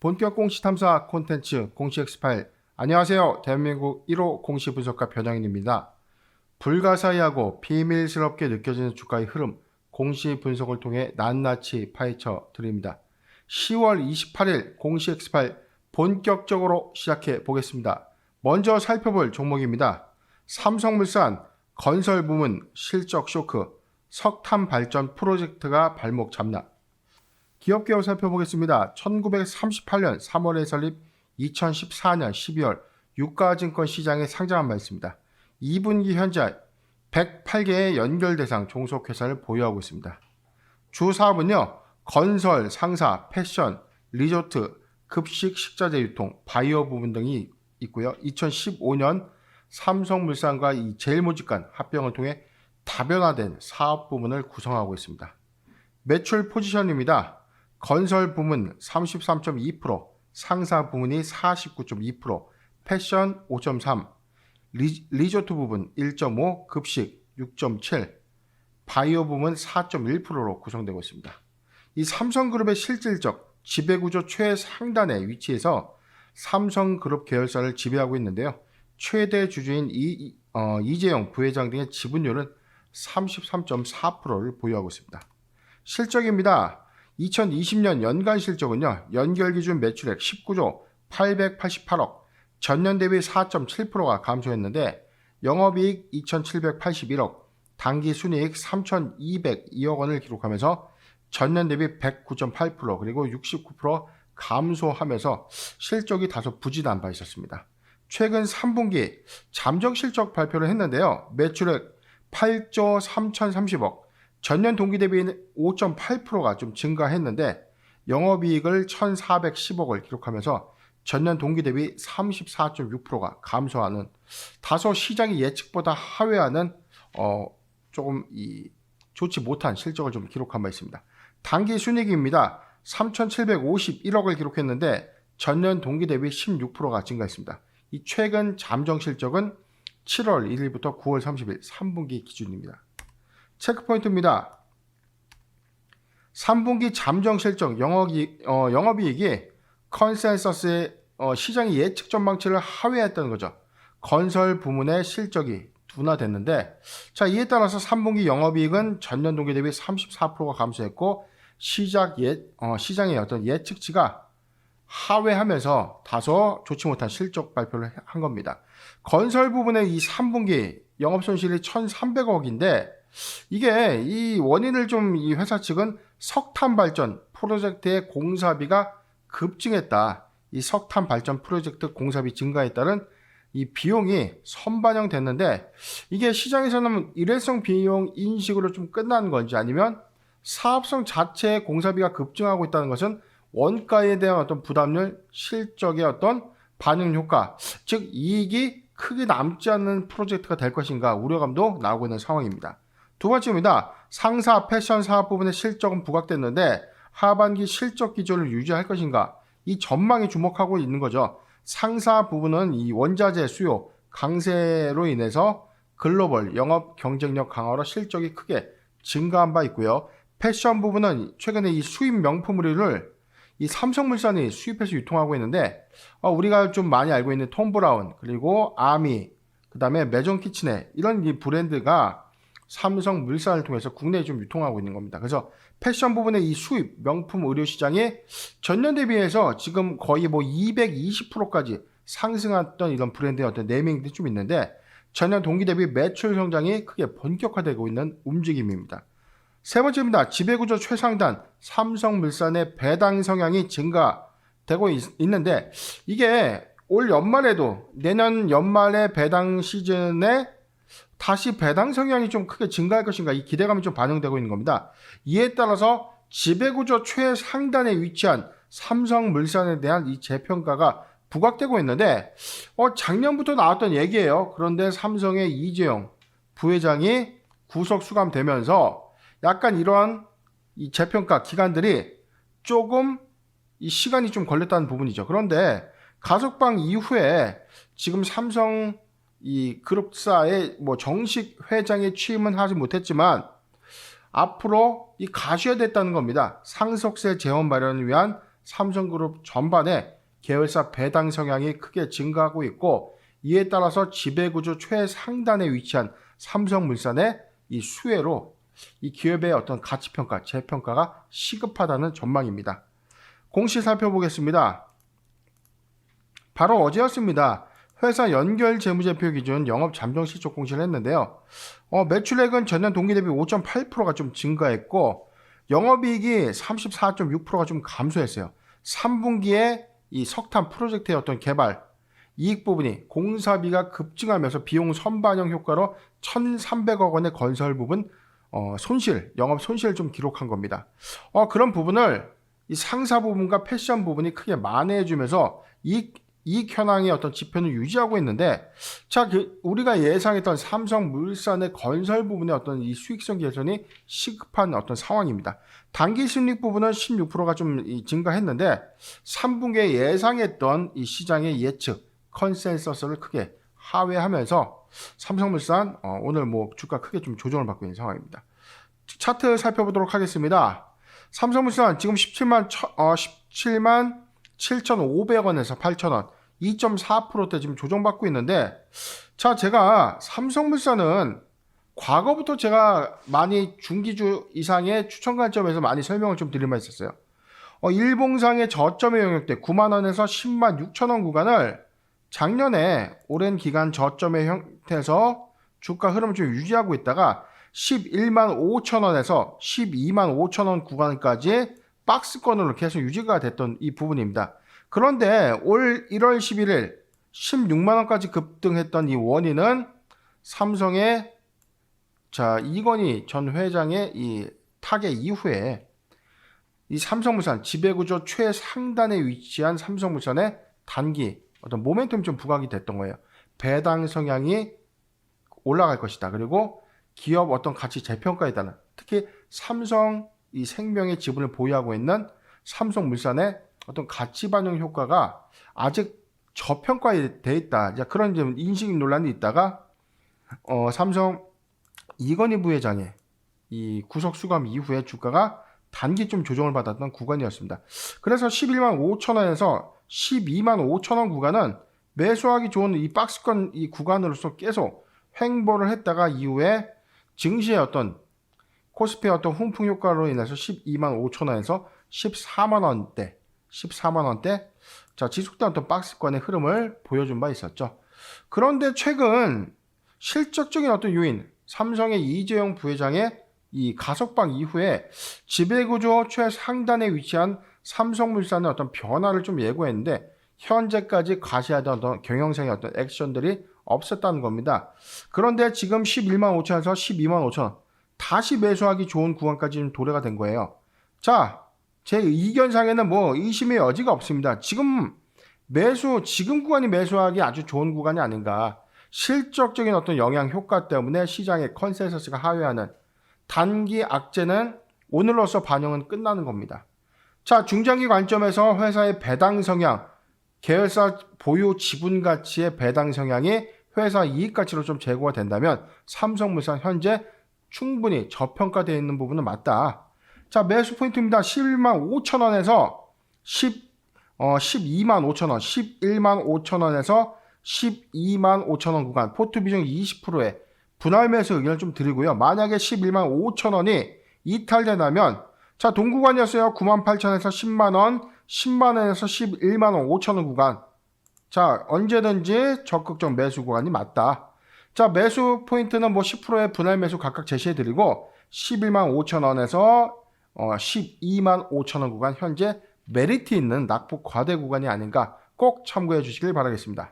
본격 공시 탐사 콘텐츠 공시 X8. 안녕하세요. 대한민국 1호 공시 분석가 변형인입니다. 불가사의하고 비밀스럽게 느껴지는 주가의 흐름, 공시 분석을 통해 낱낱이 파헤쳐 드립니다. 10월 28일 공시 X8 본격적으로 시작해 보겠습니다. 먼저 살펴볼 종목입니다. 삼성물산 건설 부문 실적 쇼크, 석탄 발전 프로젝트가 발목 잡나. 기업 개요 살펴보겠습니다. 1938년 3월에 설립, 2014년 12월 유가증권 시장에 상장한 바 있습니다. 2분기 현재 108개의 연결대상 종속회사를 보유하고 있습니다. 주 사업은요, 건설, 상사, 패션, 리조트, 급식, 식자재 유통, 바이오 부분 등이 있고요. 2015년 삼성물산과 이 제일모직간 합병을 통해 다변화된 사업 부문을 구성하고 있습니다. 매출 포지션입니다. 건설 부문 33.2%, 상사 부문이 49.2%, 패션 5.3%, 리조트 부분 1.5%, 급식 6.7%, 바이오 부문 4.1%로 구성되고 있습니다. 이 삼성그룹의 실질적 지배구조 최상단에 위치해서 삼성그룹 계열사를 지배하고 있는데요. 최대 주주인 이재용 부회장 등의 지분율은 33.4%를 보유하고 있습니다. 실적입니다. 2020년 연간 실적은요, 연결기준 매출액 19조 888억, 전년 대비 4.7%가 감소했는데 영업이익 2,781억, 당기순이익 3,202억 원을 기록하면서 전년 대비 109.8% 그리고 69% 감소하면서 실적이 다소 부진한 바 있었습니다. 최근 3분기 잠정 실적 발표를 했는데요. 매출액 8조 3,030억, 전년 동기 대비 5.8%가 좀 증가했는데 영업이익을 1,410억을 기록하면서 전년 동기 대비 34.6%가 감소하는, 다소 시장의 예측보다 하회하는 조금 좋지 못한 실적을 좀 기록한 바 있습니다. 당기 순이익입니다. 3,751억을 기록했는데 전년 동기 대비 16%가 증가했습니다. 이 최근 잠정 실적은 7월 1일부터 9월 30일 3분기 기준입니다. 체크포인트입니다. 3분기 잠정 실적 영업이익이 컨센서스의 시장의 예측 전망치를 하회했다는 거죠. 건설 부문의 실적이 둔화됐는데, 자, 이에 따라서 3분기 영업이익은 전년 동기 대비 34%가 감소했고 시장의 어떤 예측치가 하회하면서 다소 좋지 못한 실적 발표를 한 겁니다. 건설 부분의 이 3분기 영업손실이 1,300억인데 이게 이 원인을 좀 이 회사 측은 석탄 발전 프로젝트의 공사비가 급증했다. 이 석탄 발전 프로젝트 공사비 증가에 따른 이 비용이 선반영됐는데 이게 시장에서는 일회성 비용 인식으로 좀 끝난 건지 아니면 사업성 자체의 공사비가 급증하고 있다는 것은 원가에 대한 어떤 부담률, 실적의 어떤 반영 효과, 즉 이익이 크게 남지 않는 프로젝트가 될 것인가 우려감도 나오고 있는 상황입니다. 두 번째입니다. 상사 패션 사업 부분의 실적은 부각됐는데 하반기 실적 기조를 유지할 것인가, 이 전망에 주목하고 있는 거죠. 상사 부분은 이 원자재 수요 강세로 인해서 글로벌 영업 경쟁력 강화로 실적이 크게 증가한 바 있고요. 패션 부분은 최근에 이 수입 명품 의류를 이 삼성물산이 수입해서 유통하고 있는데 우리가 좀 많이 알고 있는 톰 브라운, 그리고 아미, 그 다음에 메종 키친에 이런 이 브랜드가 삼성물산을 통해서 국내에 좀 유통하고 있는 겁니다. 그래서 패션 부분의 이 수입 명품 의류 시장이 전년 대비해서 지금 거의 뭐 220%까지 상승했던 이런 브랜드의 어떤 네이밍들이 좀 있는데 전년 동기 대비 매출 성장이 크게 본격화되고 있는 움직임입니다. 세 번째입니다. 지배구조 최상단 삼성물산의 배당 성향이 증가되고 있는데 이게 올 연말에도 내년 연말의 배당 시즌에 다시 배당 성향이 좀 크게 증가할 것인가, 이 기대감이 좀 반영되고 있는 겁니다. 이에 따라서 지배구조 최상단에 위치한 삼성물산에 대한 이 재평가가 부각되고 있는데 작년부터 나왔던 얘기예요. 그런데 삼성의 이재용 부회장이 구속 수감되면서 약간 이러한 이 재평가 기간들이 조금 이 시간이 좀 걸렸다는 부분이죠. 그런데 가석방 이후에 지금 삼성 이 그룹사의 뭐 정식 회장에 취임은 하지 못했지만 앞으로 이 가셔야 됐다는 겁니다. 상속세 재원 마련을 위한 삼성그룹 전반에 계열사 배당 성향이 크게 증가하고 있고, 이에 따라서 지배구조 최상단에 위치한 삼성물산의 이 수혜로 이 기업의 어떤 가치평가, 재평가가 시급하다는 전망입니다. 공시 살펴보겠습니다. 바로 어제였습니다. 회사 연결 재무제표 기준 영업 잠정 실적 공시를 했는데요. 매출액은 전년 동기 대비 5.8%가 좀 증가했고, 영업이익이 34.6%가 좀 감소했어요. 3분기에 이 석탄 프로젝트의 어떤 개발, 이익 부분이 공사비가 급증하면서 비용 선반영 효과로 1,300억 원의 건설 부분 손실, 영업 손실을 좀 기록한 겁니다. 그런 부분을 이 상사 부분과 패션 부분이 크게 만회해주면서 이익 현황의 어떤 지표는 유지하고 있는데, 자, 우리가 예상했던 삼성물산의 건설 부분의 어떤 이 수익성 개선이 시급한 어떤 상황입니다. 단기 순이익 부분은 16%가 좀 증가했는데, 3분기에 예상했던 이 시장의 예측, 컨센서스를 크게 하회하면서 삼성물산 오늘 뭐 주가 크게 좀 조정을 받고 있는 상황입니다. 차트 살펴보도록 하겠습니다. 삼성물산 지금 17만 7,500원에서 8,000원, 2.4%대 지금 조정받고 있는데, 자, 제가 삼성물산은 과거부터 제가 많이 중기주 이상의 추천 관점에서 많이 설명을 좀 드릴 만 있었어요. 일봉상의 저점의 영역대 9만원에서 10만 6천원 구간을 작년에 오랜 기간 저점의 형태에서 주가 흐름을 좀 유지하고 있다가 11만 5천원에서 12만 5천원 구간까지 박스권으로 계속 유지가 됐던 이 부분입니다. 그런데 올 1월 11일 16만원까지 급등했던 이 원인은 삼성의 이건희 전 회장의 이 타계 이후에 이 삼성물산 지배구조 최상단에 위치한 삼성물산의 단기 어떤 모멘텀이 좀 부각이 됐던 거예요. 배당 성향이 올라갈 것이다. 그리고 기업 어떤 가치 재평가에 따른, 특히 삼성 이 생명의 지분을 보유하고 있는 삼성물산의 어떤 가치 반영 효과가 아직 저평가에 돼 있다. 그런 좀 인식 논란이 있다가 삼성 이건희 부회장의 이 구속 수감 이후에 주가가 단기 좀 조정을 받았던 구간이었습니다. 그래서 11만 5천원에서 12만 5천원 구간은 매수하기 좋은 이 박스권 이 구간으로서 계속 횡보를 했다가 이후에 증시의 어떤 코스피의 어떤 훈풍 효과로 인해서 12만 5천원에서 14만원대 자, 지속된 어떤 박스권의 흐름을 보여준 바 있었죠. 그런데 최근 실적적인 어떤 요인, 삼성의 이재용 부회장의 이 가석방 이후에 지배구조 최상단에 위치한 삼성물산의 어떤 변화를 좀 예고했는데, 현재까지 과시하던 어떤 경영상의 어떤 액션들이 없었다는 겁니다. 그런데 지금 11만 5천원에서 12만 5천원 다시 매수하기 좋은 구간까지 좀 도래가 된 거예요. 자, 제 의견상에는 뭐 의심의 여지가 없습니다. 지금 구간이 매수하기 아주 좋은 구간이 아닌가. 실적적인 어떤 영향 효과 때문에 시장의 컨센서스가 하회하는 단기 악재는 오늘로서 반영은 끝나는 겁니다. 자, 중장기 관점에서 회사의 배당 성향, 계열사 보유 지분 가치의 배당 성향이 회사 이익 가치로 좀 제고가 된다면 삼성물산 현재 충분히 저평가되어 있는 부분은 맞다. 자, 매수 포인트입니다. 11만 5천원에서 12만 5천원, 11만 5천원에서 12만 5천원 구간, 포트 비중 20%의 분할 매수 의견을 좀 드리고요. 만약에 11만 5천원이 이탈된다면, 자, 동구간이었어요. 9만 8천원에서 10만원, 10만원에서 11만원 5천원 구간. 자, 언제든지 적극적 매수 구간이 맞다. 자, 매수 포인트는 뭐 10%의 분할 매수 각각 제시해드리고, 11만 5천원에서 12만 5천원 구간, 현재 메리트 있는 낙폭 과대 구간이 아닌가 꼭 참고해 주시길 바라겠습니다.